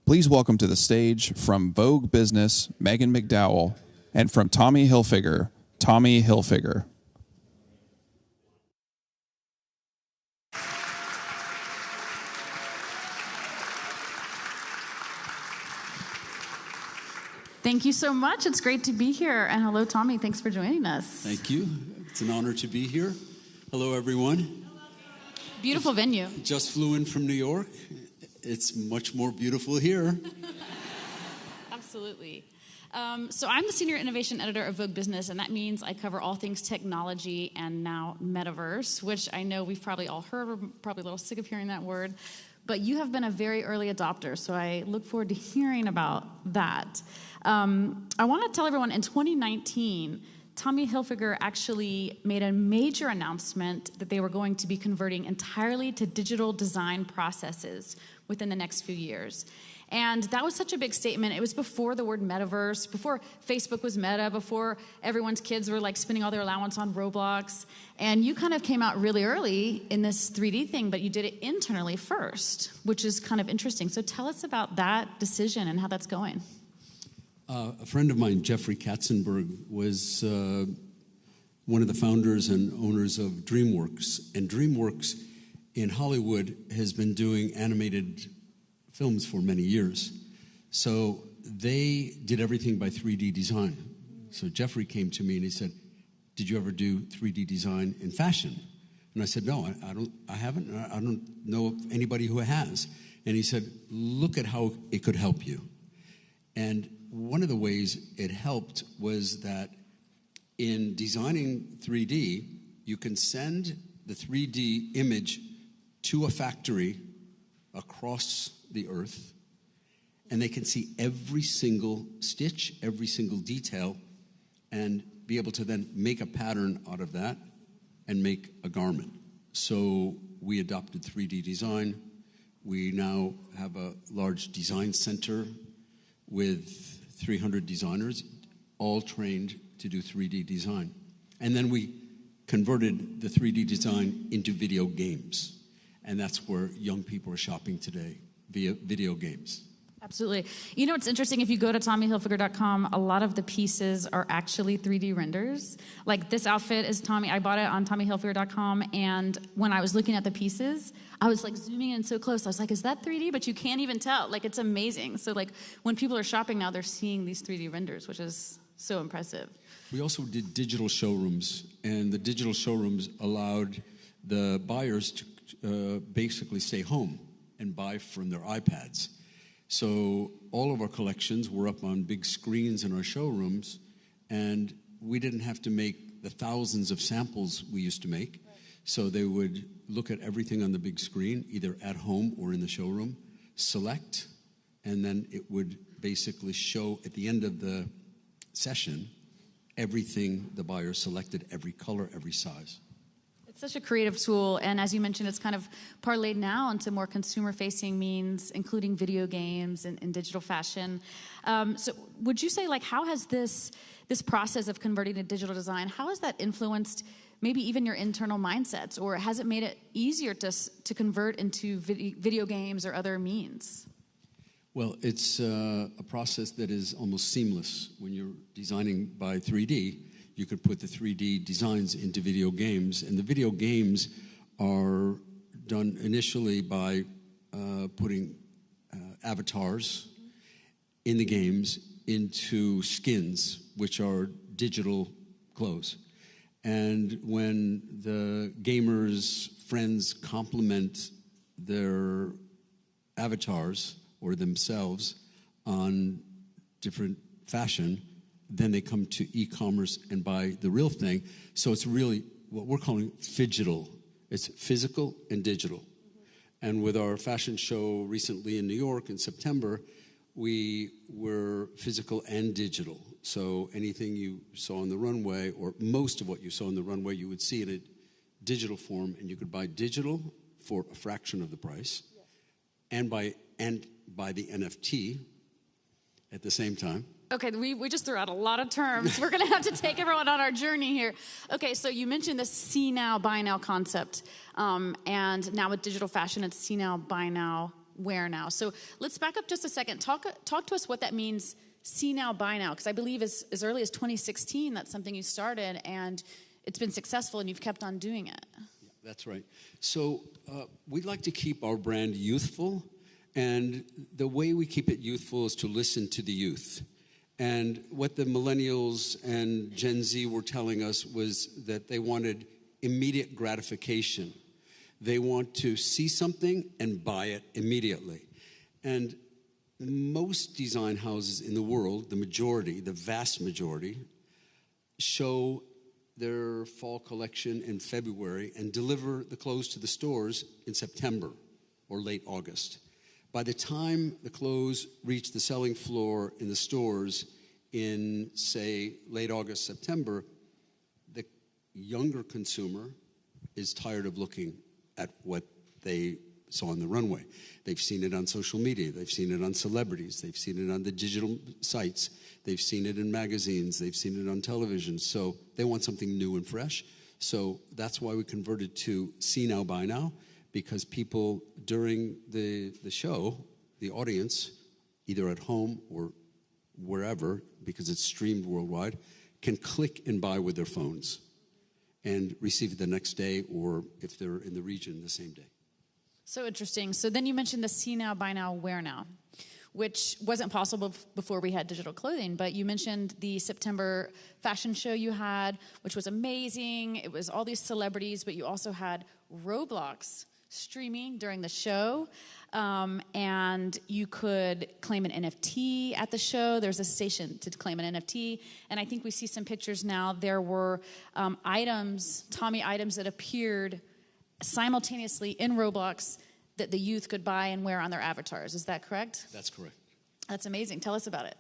Please welcome to the stage from Vogue Business, Maghan McDowell, and from Tommy Hilfiger, Tommy Hilfiger. Thank you so much. It's great to be here. And hello, Tommy. Thanks for joining us. Thank you. It's an honor to be here. Hello, everyone. Beautiful venue. Just flew in from New York. It's much more beautiful here. Absolutely. So I'm the Senior Innovation Editor of Vogue Business, and that means I cover all things technology and now Metaverse, which I know we've probably all heard. We're probably a little sick of hearing that word. But you have been a very early adopter, so I look forward to hearing about that. I want to tell everyone, in 2019, Tommy Hilfiger actually made a major announcement that they were going to be converting entirely to digital design processes within the next few years. And that was such a big statement. It was before the word metaverse, before Facebook was meta, before everyone's kids were like spending all their allowance on Roblox. And you kind of came out really early in this 3D thing, but you did it internally first, which is kind of interesting. So tell us about that decision and how that's going. A friend of mine, Jeffrey Katzenberg, was one of the founders and owners of DreamWorks. And DreamWorks in Hollywood has been doing animated films for many years. So they did everything by 3D design. So Jeffrey came to me and he said, "Did you ever do 3D design in fashion?" And I said, "No, I haven't. I don't know of anybody who has." And he said, "Look at how it could help you." And one of the ways it helped was that in designing 3D, you can send the 3D image to a factory across the earth, and they can see every single stitch, every single detail, and be able to then make a pattern out of that and make a garment. So we adopted 3D design. We now have a large design center with 300 designers, all trained to do 3D design. And then we converted the 3D design into video games. And that's where young people are shopping today, via video games. Absolutely. You know, it's interesting, if you go to TommyHilfiger.com, a lot of the pieces are actually 3D renders. Like this outfit is Tommy, I bought it on TommyHilfiger.com, and when I was looking at the pieces, I was like zooming in so close. I was like, is that 3D? But you can't even tell. Like, it's amazing. So like when people are shopping now, they're seeing these 3D renders, which is so impressive. We also did digital showrooms, and the digital showrooms allowed the buyers to basically stay home and buy from their iPads. So all of our collections were up on big screens in our showrooms, and we didn't have to make the thousands of samples we used to make. Right. So they would look at everything on the big screen, either at home or in the showroom, select, and then it would basically show at the end of the session everything the buyer selected, every color, every size. It's such a creative tool, and as you mentioned, it's kind of parlayed now into more consumer-facing means, including video games and digital fashion. So would you say, like, how has this process of converting to digital design, how has that influenced maybe even your internal mindsets, or has it made it easier to convert into video games or other means? Well, it's a process that is almost seamless. When you're designing by 3D, you could put the 3D designs into video games, and the video games are done initially by putting avatars in the games into skins, which are digital clothes. And when the gamers' friends compliment their avatars or themselves on different fashion, then they come to e-commerce and buy the real thing. So it's really what we're calling phygital. It's physical and digital. Mm-hmm. And with our fashion show recently in New York in September, we were physical and digital. So anything you saw on the runway, or most of what you saw on the runway, you would see in a digital form, and you could buy digital for a fraction of the price, yes, and buy the NFT at the same time. Okay, we just threw out a lot of terms. We're going to have to take everyone on our journey here. Okay, so you mentioned the see now, buy now concept. And now with digital fashion, it's see now, buy now, wear now. So let's back up just a second. Talk to us what that means, see now, buy now. Because I believe as early as 2016, that's something you started, and it's been successful, and you've kept on doing it. Yeah, that's right. So we'd like to keep our brand youthful. And the way we keep it youthful is to listen to the youth. And what the millennials and Gen Z were telling us was that they wanted immediate gratification. They want to see something and buy it immediately. And most design houses in the world, the majority, the vast majority, show their fall collection in February and deliver the clothes to the stores in September or late August. By the time the clothes reach the selling floor in the stores in, say, late August, September, the younger consumer is tired of looking at what they saw on the runway. They've seen it on social media. They've seen it on celebrities. They've seen it on the digital sites. They've seen it in magazines. They've seen it on television. So they want something new and fresh. So that's why we converted to see now, buy now. Because people during the show, the audience, either at home or wherever, because it's streamed worldwide, can click and buy with their phones and receive it the next day, or if they're in the region, the same day. So interesting. So then you mentioned the see now, buy now, wear now, which wasn't possible before we had digital clothing. But you mentioned the September fashion show you had, which was amazing. It was all these celebrities, but you also had Roblox streaming during the show, and you could claim an NFT at the show. There's a station to claim an NFT, and I think we see some pictures now. There were Tommy items that appeared simultaneously in Roblox that the youth could buy and wear on their avatars. Is that correct? That's correct. That's amazing. Tell us about it.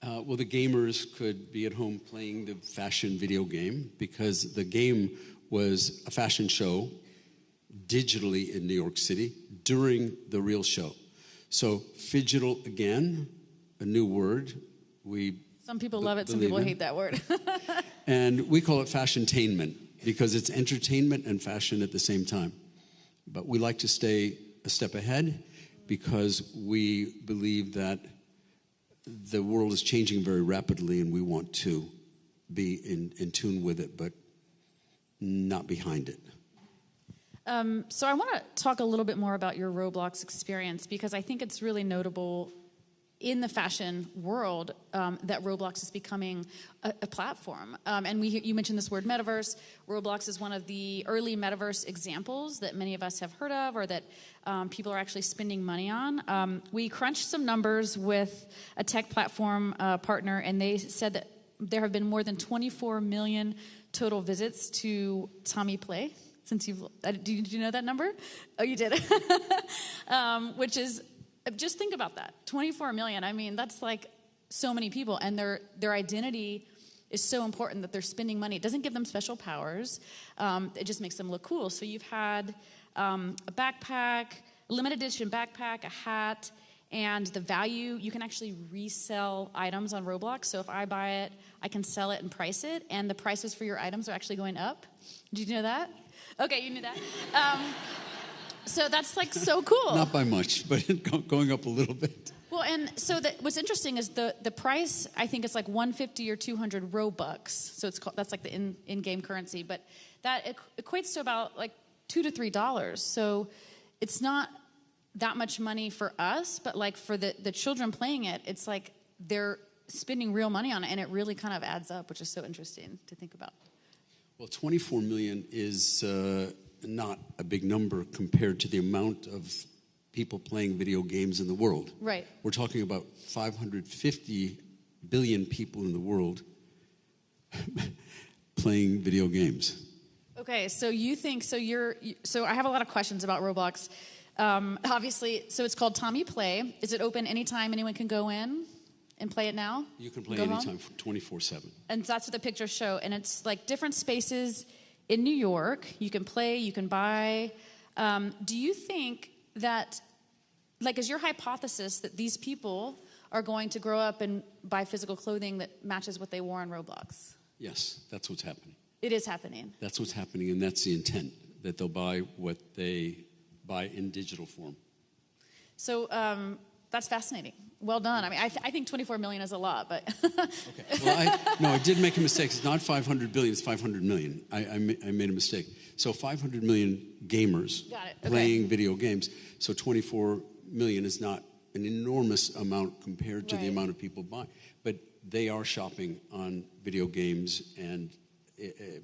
Well, the gamers could be at home playing the fashion video game because the game was a fashion show digitally in New York City during the real show. So phygital, again, a new word. Some people love it, some people hate that word. And we call it fashiontainment because it's entertainment and fashion at the same time. But we like to stay a step ahead because we believe that the world is changing very rapidly and we want to be in tune with it, but not behind it. So I want to talk a little bit more about your Roblox experience because I think it's really notable in the fashion world that Roblox is becoming a platform. And you mentioned this word Metaverse. Roblox is one of the early Metaverse examples that many of us have heard of or that people are actually spending money on. We crunched some numbers with a tech platform partner, and they said that there have been more than 24 million total visits to Tommy Play. Since did you know that number? Oh, you did. Which is, just think about that. 24 million. I mean, that's like so many people, and their identity is so important that they're spending money. It doesn't give them special powers. It just makes them look cool. So you've had a backpack, a limited edition backpack, a hat, and the value, you can actually resell items on Roblox. So if I buy it, I can sell it and price it, and the prices for your items are actually going up. Did you know that? Okay, you knew that. So that's like so cool. Not by much, but going up a little bit. Well, and so what's interesting is the price. I think it's like 150 or 200 Robux. So that's like the in-game currency, but that equates to about like $2 to $3. So it's not that much money for us, but like for the children playing it, it's like they're spending real money on it, and it really kind of adds up, which is so interesting to think about. Well, 24 million is not a big number compared to the amount of people playing video games in the world. Right. We're talking about 550 billion people in the world playing video games. Okay, so you think, so I have a lot of questions about Roblox. Obviously, so it's called Tommy Play. Is it open anytime anyone can go in and play it now? You can play anytime, 24/7. And that's what the pictures show. And it's like different spaces in New York. You can play, you can buy. Do you think that, like, is your hypothesis that these people are going to grow up and buy physical clothing that matches what they wore on Roblox. Yes, that's what's happening. It is happening. That's what's happening, and that's the intent, that they'll buy what they buy in digital form. So that's fascinating. Well done. I mean, I think 24 million is a lot, but... Okay. Well, I did make a mistake. It's not 500 billion, it's 500 million. I made a mistake. So 500 million gamers playing video games. So 24 million is not an enormous amount compared to the amount of people buying. But they are shopping on video games, and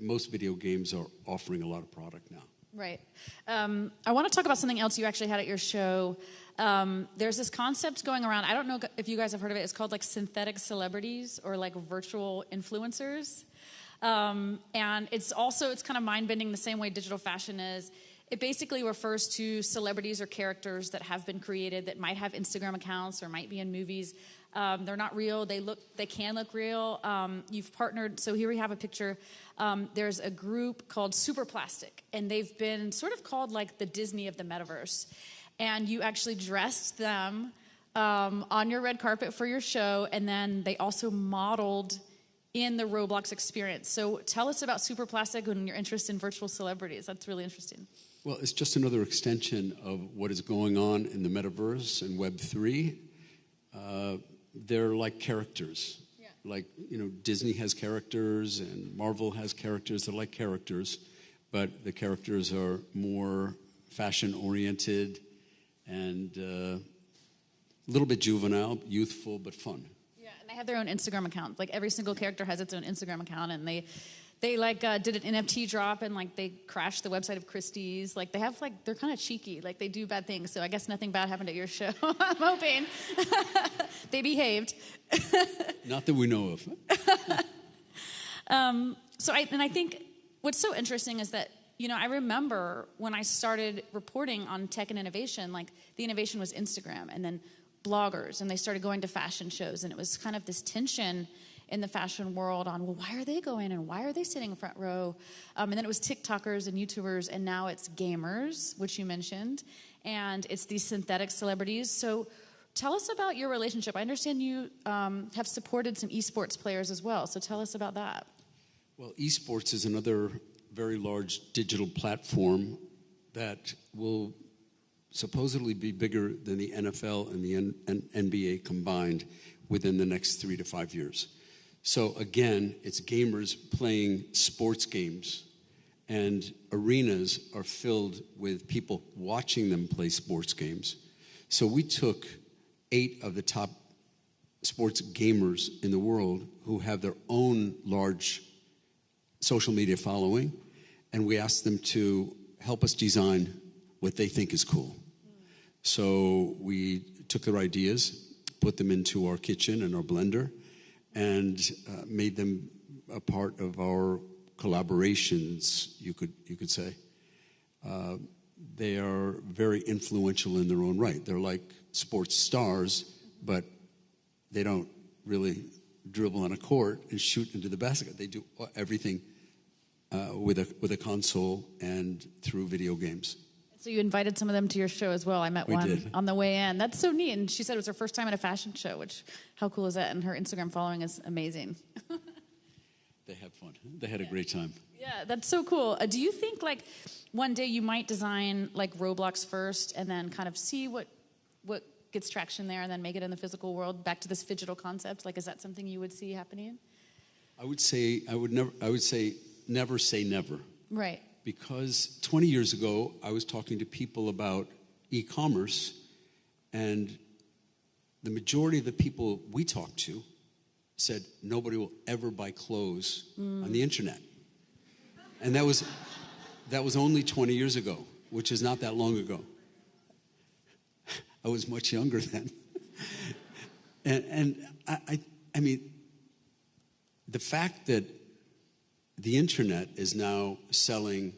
most video games are offering a lot of product now. Right. I want to talk about something else you actually had at your show. There's this concept going around. I don't know if you guys have heard of it. It's called like synthetic celebrities or like virtual influencers. And it's kind of mind-bending the same way digital fashion is. It basically refers to celebrities or characters that have been created that might have Instagram accounts or might be in movies. They're not real. They can look real. You've partnered. So here we have a picture. There's a group called Super Plastic, and they've been sort of called like the Disney of the Metaverse. And you actually dressed them on your red carpet for your show, and then they also modeled in the Roblox experience. So tell us about Super Plastic and your interest in virtual celebrities. That's really interesting. Well, it's just another extension of what is going on in the Metaverse and Web3. They're like characters. Yeah. Like, Disney has characters and Marvel has characters. They're like characters, but the characters are more fashion-oriented and a little bit juvenile, youthful, but fun. Yeah, and they have their own Instagram account. Like every single character has its own Instagram account, and they like did an NFT drop, and like they crashed the website of Christie's. Like they're kind of cheeky. Like they do bad things. So I guess nothing bad happened at your show. I'm hoping they behaved. Not that we know of. I think what's so interesting is that I remember when I started reporting on tech and innovation, like the innovation was Instagram, and then bloggers, and they started going to fashion shows, and it was kind of this tension in the fashion world on, well, why are they going and why are they sitting in front row? And then it was TikTokers and YouTubers, and now it's gamers, which you mentioned, and it's these synthetic celebrities. So tell us about your relationship. I understand you have supported some esports players as well, so tell us about that. Well, esports is another very large digital platform that will supposedly be bigger than the NFL and the NBA combined within the next 3 to 5 years. So again, it's gamers playing sports games, and arenas are filled with people watching them play sports games. So we took 8 of the top sports gamers in the world who have their own large social media following, and we asked them to help us design what they think is cool. So we took their ideas, put them into our kitchen and our blender, and made them a part of our collaborations, you could say. They are very influential in their own right. They're like sports stars, but they don't really dribble on a court and shoot into the basket. They do everything with a console and through video games. So you invited some of them to your show as well. I met one on the way in. That's so neat. And she said it was her first time at a fashion show, which, how cool is that? And her Instagram following is amazing. They had fun. They had a great time. Yeah, that's so cool. Do you think like one day you might design like Roblox first and then kind of see what gets traction there and then make it in the physical world back to this digital concept? Like, is that something you would see happening? I would say never say never. Right. Because 20 years ago, I was talking to people about e-commerce, and the majority of the people we talked to said nobody will ever buy clothes on the internet. And that was only 20 years ago, which is not that long ago. I was much younger then. and I mean, the fact that the internet is now selling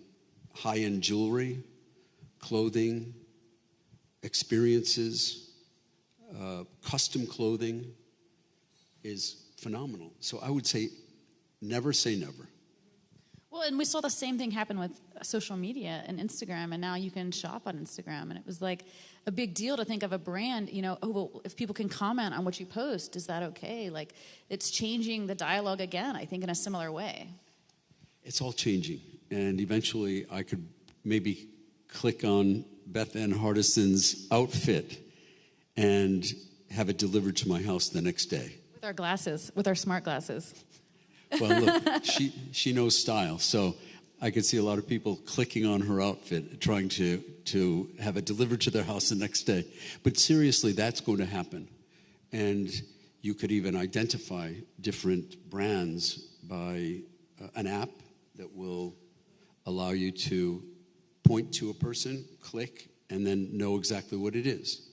high-end jewelry, clothing, experiences, custom clothing is phenomenal. So I would say never say never. Well, and we saw the same thing happen with social media and Instagram, and now you can shop on Instagram. And it was like a big deal to think of a brand, oh, well, if people can comment on what you post, is that okay? Like, it's changing the dialogue again, I think, in a similar way. It's all changing. And eventually I could maybe click on Beth Ann Hardison's outfit and have it delivered to my house the next day. With our glasses, with our smart glasses. Well, look, she knows style. So I could see a lot of people clicking on her outfit, trying to have it delivered to their house the next day. But seriously, that's going to happen. And you could even identify different brands by an app that will allow you to point to a person, click, and then know exactly what it is.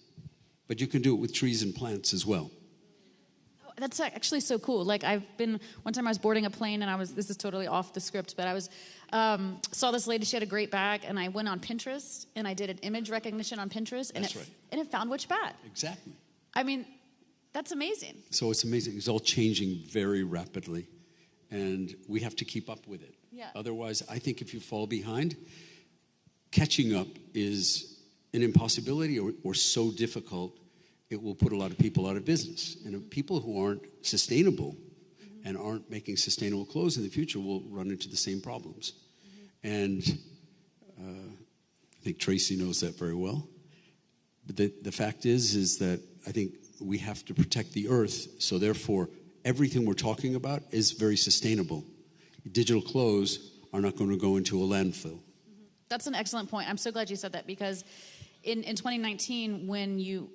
But you can do it with trees and plants as well. That's actually so cool. Like, one time I was boarding a plane, and this is totally off the script, but I saw this lady, she had a great bag, and I went on Pinterest, and I did an image recognition on Pinterest, and it found which bag. Exactly. I mean, that's amazing. So it's amazing. It's all changing very rapidly, and we have to keep up with it. Yeah. Otherwise, I think if you fall behind, catching up is an impossibility or so difficult, it will put a lot of people out of business. And people who aren't sustainable and aren't making sustainable clothes in the future will run into the same problems. And I think Tracy knows that very well. But the fact is that I think we have to protect the earth, so therefore everything we're talking about is very sustainable. Digital clothes are not going to go into a landfill. That's an excellent point. I'm so glad you said that, because in 2019, when you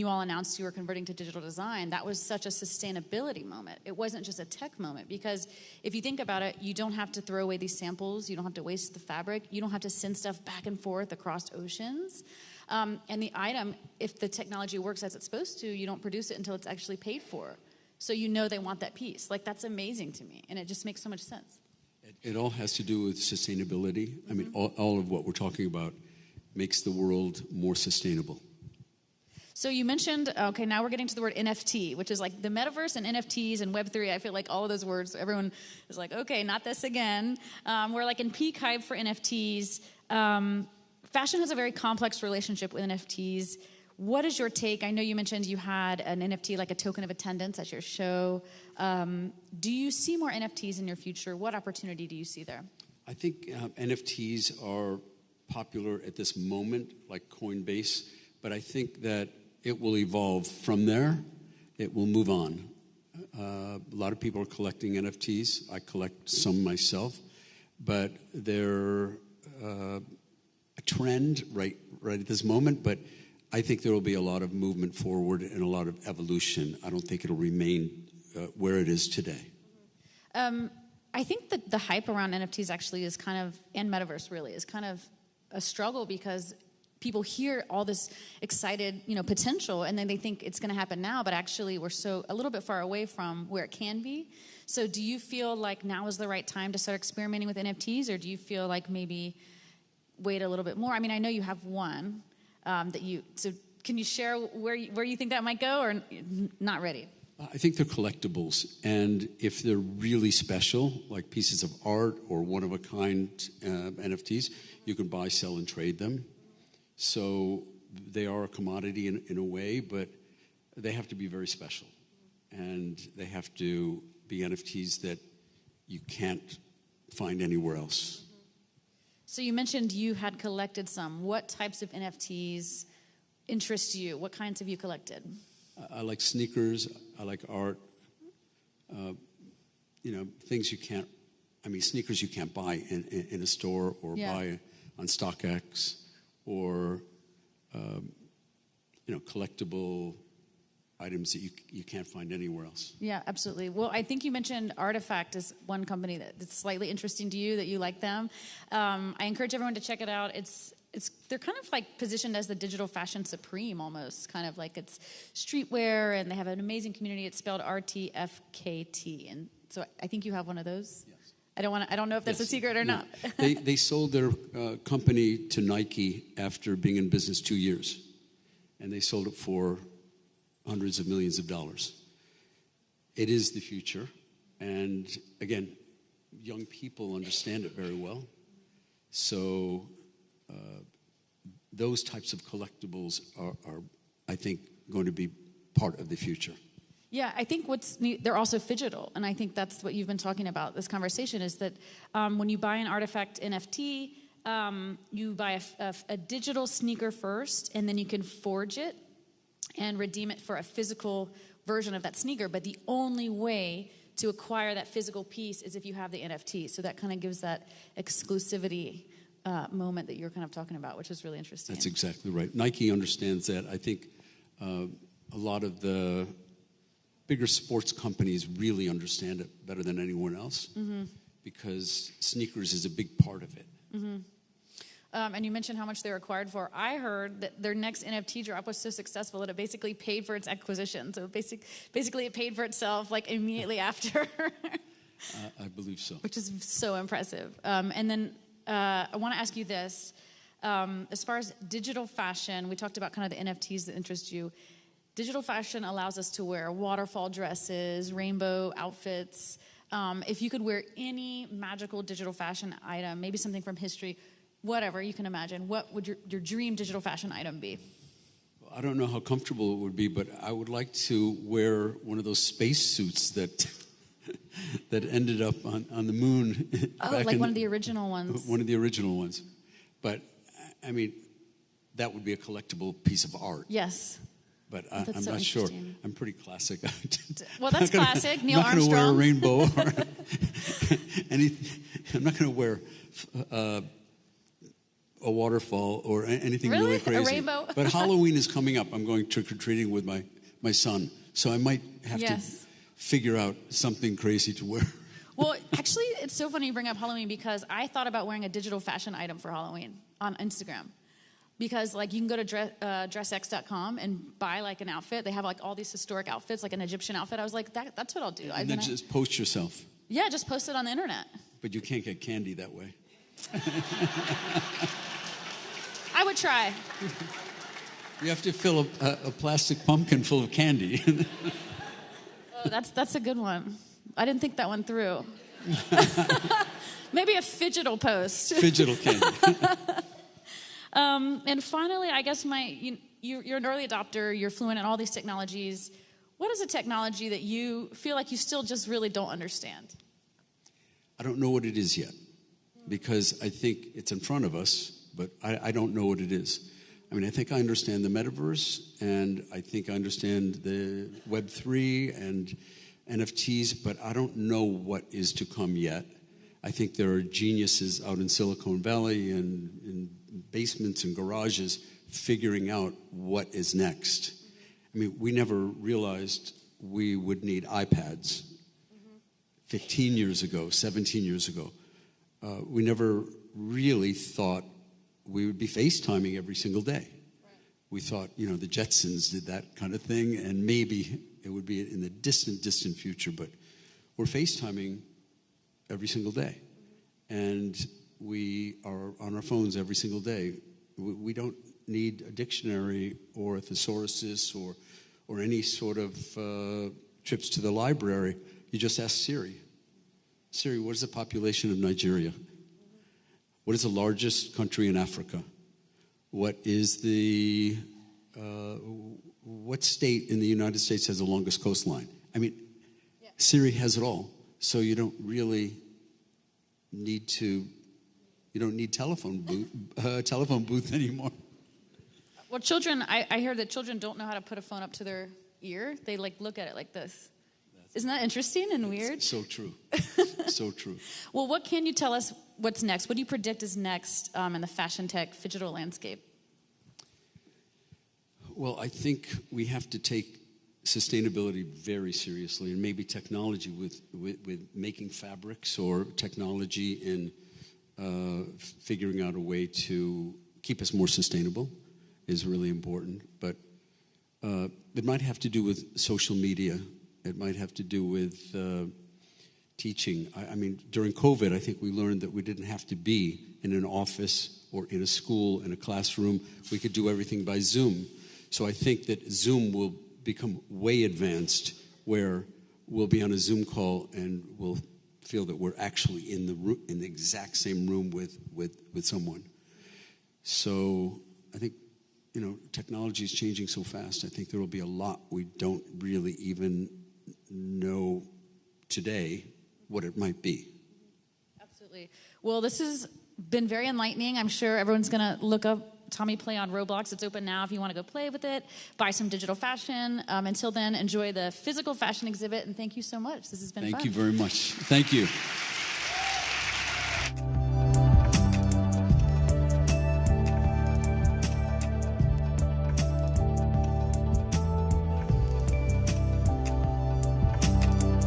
all announced you were converting to digital design, that was such a sustainability moment. It wasn't just a tech moment, because if you think about it, you don't have to throw away these samples. You don't have to waste the fabric. You don't have to send stuff back and forth across oceans. And the item, if the technology works as it's supposed to, you don't produce it until it's actually paid for. So they want that piece. Like, that's amazing to me, and it just makes so much sense. It all has to do with sustainability. I mean, all of what we're talking about makes the world more sustainable. So you mentioned, okay, now we're getting to the word NFT, which is like the metaverse and NFTs and Web3. I feel like all of those words, everyone is like, okay, not this again. We're like in peak hype for NFTs. Fashion has a very complex relationship with NFTs. What is your take? I know you mentioned you had an NFT, like a token of attendance at your show. Do you see more NFTs in your future? What opportunity do you see there? I think NFTs are popular at this moment, like Coinbase, but I think that it will evolve from there. It will move on. A lot of people are collecting NFTs. I collect some myself, but they're a trend right at this moment, but I think there will be a lot of movement forward and a lot of evolution. I don't think it'll remain where it is today. I think that the hype around NFTs actually is kind of, and Metaverse really, is kind of a struggle, because people hear all this excited, potential, and then they think it's going to happen now, but actually we're a little bit far away from where it can be. So do you feel like now is the right time to start experimenting with NFTs, or do you feel like maybe wait a little bit more? I mean, I know you have one so can you share where you think that might go, or not ready? I think they're collectibles, and if they're really special, like pieces of art or one-of-a-kind NFTs, you can buy, sell, and trade them. So they are a commodity in a way, but they have to be very special, and they have to be NFTs that you can't find anywhere else. So you mentioned you had collected some. What types of NFTs interest you? What kinds have you collected? I like sneakers. I like art. Things sneakers you can't buy in a store or buy on StockX, or collectible items that you can't find anywhere else. Yeah, absolutely. Well, I think you mentioned Artifact is one company that's slightly interesting to you, that you like them. I encourage everyone to check it out. They're kind of like positioned as the digital fashion supreme almost, kind of like it's streetwear, and they have an amazing community. It's spelled RTFKT, and so I think you have one of those. Yes. I don't know if that's a secret or not. They sold their company to Nike after being in business 2 years, and they sold it for hundreds of millions of dollars. It is the future, and again, young people understand it very well. So those types of collectibles are, I think, going to be part of the future. Yeah, I think they're also phygital, and I think that's what you've been talking about. This conversation is that when you buy an artifact NFT, you buy a digital sneaker first, and then you can forge it and redeem it for a physical version of that sneaker. But the only way to acquire that physical piece is if you have the NFT. So that kind of gives that exclusivity moment that you're kind of talking about, which is really interesting. That's exactly right. Nike understands that. I think a lot of the bigger sports companies really understand it better than anyone else, because sneakers is a big part of it. And you mentioned how much they were acquired for. I heard that their next NFT drop was so successful that it basically paid for its acquisition. So basically it paid for itself like immediately after. I believe so. Which is so impressive. And then I want to ask you this. As far as digital fashion, we talked about kind of the NFTs that interest you. Digital fashion allows us to wear waterfall dresses, rainbow outfits. If you could wear any magical digital fashion item, maybe something from history, whatever you can imagine, what would your dream digital fashion item be? Well, I don't know how comfortable it would be, but I would like to wear one of those space suits that that ended up on the moon. Oh, like one of the original ones. One of the original ones. But, I mean, that would be a collectible piece of art. Yes. But I'm not sure. I'm pretty classic. Well, that's classic. Neil Armstrong. I'm not going to wear a rainbow or anything. I'm not going to wear a waterfall or anything really crazy. A rainbow? But Halloween is coming up. I'm going trick-or-treating with my son. So I might have to figure out something crazy to wear. Well, actually, it's so funny you bring up Halloween because I thought about wearing a digital fashion item for Halloween on Instagram. Because, like, you can go to dressx.com and buy, like, an outfit. They have, like, all these historic outfits, like an Egyptian outfit. I was like, that's what I'll do. And then just post yourself. Yeah, just post it on the internet. But you can't get candy that way. I would try. You have to fill a plastic pumpkin full of candy. Oh, that's a good one. I didn't think that one through. Maybe a fidgetal post. Fidgetal candy. And finally, I guess you're an early adopter, you're fluent in all these technologies. What is a technology that you feel like you still just really don't understand? I don't know what it is yet, because I think it's in front of us, but I don't know what it is. I mean, I think I understand the Metaverse, and I think I understand the Web3 and NFTs, but I don't know what is to come yet. I think there are geniuses out in Silicon Valley and in basements and garages figuring out what is next. I mean, we never realized we would need iPads 15 years ago, 17 years ago. We never really thought we would be FaceTiming every single day. We thought, the Jetsons did that kind of thing, and maybe it would be in the distant, distant future, but we're FaceTiming every single day. And we are on our phones every single day. We don't need a dictionary or a thesaurus or any sort of trips to the library. You just ask Siri. Siri, what is the population of Nigeria? What is the largest country in Africa? What is what state in the United States has the longest coastline? I mean, Siri has it all. So you don't really need telephone booth anymore. Well, children, I hear that children don't know how to put a phone up to their ear. They look at it like this. Isn't that interesting and weird? So true. So true. Well, what can you tell us what's next? What do you predict is next in the fashion tech digital landscape? Well, I think we have to take sustainability very seriously, and maybe technology with making fabrics or technology in figuring out a way to keep us more sustainable is really important. But it might have to do with social media. It might have to do with teaching. I mean, during COVID, I think we learned that we didn't have to be in an office or in a school, in a classroom. We could do everything by Zoom. So I think that Zoom will become way advanced, where we'll be on a Zoom call and we'll feel that we're actually in the exact same room with someone. So I think, technology is changing so fast. I think there will be a lot we don't really even know today what it might be. Absolutely. Well, this has been very enlightening. I'm sure everyone's going to look up Tommy Play on Roblox. It's open now if you want to go play with it. Buy some digital fashion. Until then, enjoy the physical fashion exhibit, and thank you so much. This has been fun. Thank you very much. Thank you.